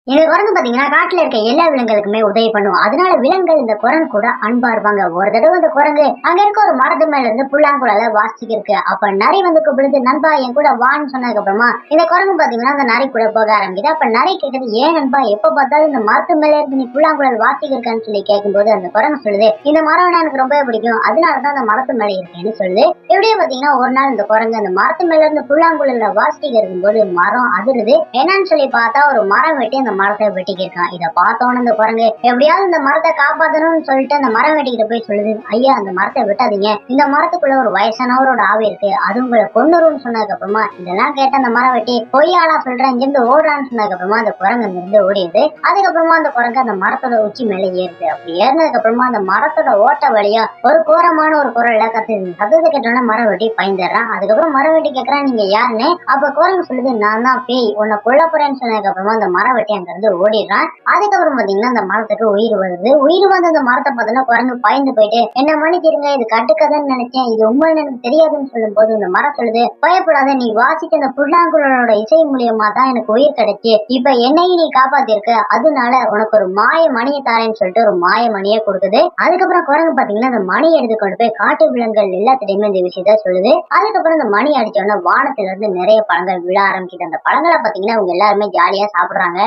இந்த குரங்கு பாத்தீங்கன்னா காட்டுல இருக்க எல்லா விலங்குகளுக்குமே உதவி பண்ணும். அதனால விலங்குகள் இந்த குரங்கு கூட அன்பா இருப்பாங்க. ஒரு தடவை இந்த குரங்கு அங்க இருக்க ஒரு மரத்து மேல இருந்து புல்லாங்குழல வாசிச்சுக்கு இருக்கு. அப்ப நரி வந்து கூப்பிடுது, நண்பா என் கூட வான்னு சொன்னதுக்கு அப்புறமா இந்த குரங்கு பாத்தீங்கன்னா அந்த நரி கூட போக ஆரம்பிக்குது. அப்ப நரி கேக்குது, ஏன் நண்பா எப்ப பார்த்தாலும் இந்த மரத்து மேல இருந்து நீ புல்லாங்குழல் வாசிக்கு இருக்கான்னு சொல்லி கேட்கும்போது அந்த குரங்கு சொல்லுது, இந்த மரம் எனக்கு ரொம்ப பிடிக்கும், அதனாலதான் அந்த மரத்து மேல இருக்கேன்னு சொல்லுது. எப்படியே பாத்தீங்கன்னா ஒரு நாள் இந்த குரங்கு அந்த மரத்து மேல இருந்து புல்லாங்குழல வாசிக்கு இருக்கும்போது மரம் அதிருது. என்னன்னு சொல்லி பார்த்தா ஒரு மரம் வெட்டி அந்த மரத்தை வெட்டிக்கிருக்கான். இத பார்த்தோன்னு அந்த குரங்கு எப்படியாவது இந்த மரத்தை காப்பாத்தணும்னு சொல்லிட்டு அந்த மரம் வெட்டிக்கிட்ட போய் சொல்லுது, ஐயா அந்த மரத்தை வெட்டாதீங்க, இந்த மரத்துக்குள்ள ஒரு வயசானவரோட ஆவி இருக்கு, அது உங்களை கொன்னுரும்னு சொன்னதுக்கு அப்புறமா இதெல்லாம் கேட்ட அந்த மரம் வெட்டி பொய்யாளா சொல்றேன் இங்கிருந்து ஓடுறான்னு சொன்னதுக்கு அப்புறமா அந்த குரங்கு இருந்து ஓடிடுது. அதுக்கப்புறமா அந்த குரங்கு அந்த மரத்தோட உச்சி மேல ஏறுது. அப்படி ஏறினதுக்கு அப்புறமா அந்த மரத்தோட ஓட்ட வழியா ஒரு கோரமான ஒரு குரல்ல கத்துது. சத்தத்தை கேட்டோன்னா மரம் வெட்டி பயந்துடுறான். அதுக்கப்புறம் மரம் வெட்டி கேட்கறான், நீங்க யாருன்னு. அப்ப குரங்கு சொல்லுது, நான் தான் பேய், உன்னை கொல்ல போறேன்னு சொன்னதுக்கு அப்புறமா அந்த மரம் வெட்டி அங்க இருந்து ஓடிடுறான். அதுக்கப்புறம் பாத்தீங்கன்னா அந்த மரத்துக்கு உயிர் வருது. உயிர் வந்து அந்த மரத்தை பார்த்தோன்னா குரங்கு பயந்து போயிட்டு, என்ன மன்னிச்சிருங்க, இது கட்டுக்கதைன்னு நினைச்சேன், இது உண்மைன்னு எனக்கு தெரியாதுன்னு சொல்லும் போது இந்த மரம் சொல்லுது, பயப்படாத, நீ வாசிச்ச அந்த புல்லாங்குழலோட இசை மூலியமா தான் எனக்கு உயிர் கிடைச்சு, இப்ப என்னையும் நீ காப்பாத்திருக்க, அதனால உனக்கு ஒரு மாய மணியை தாரேன்னு சொல்லிட்டு ஒரு மாய மணியை கொடுக்குது. அதுக்கப்புறம் குரங்கு பாத்தீங்கன்னா அந்த மணி எடுத்து கொண்டு போய் காட்டு விலங்குகள் எல்லாத்திடையுமே இந்த விஷயத்த சொல்லுது. அதுக்கப்புறம் இந்த மணி அடிச்சோன்னா வானத்துல இருந்து நிறைய பழங்கள் விழ ஆரம்பிக்குது. அந்த பழங்களை பாத்தீங்கன்னா அவங்க எல்லாருமே ஜாலியா சாப்பிடுறாங்க.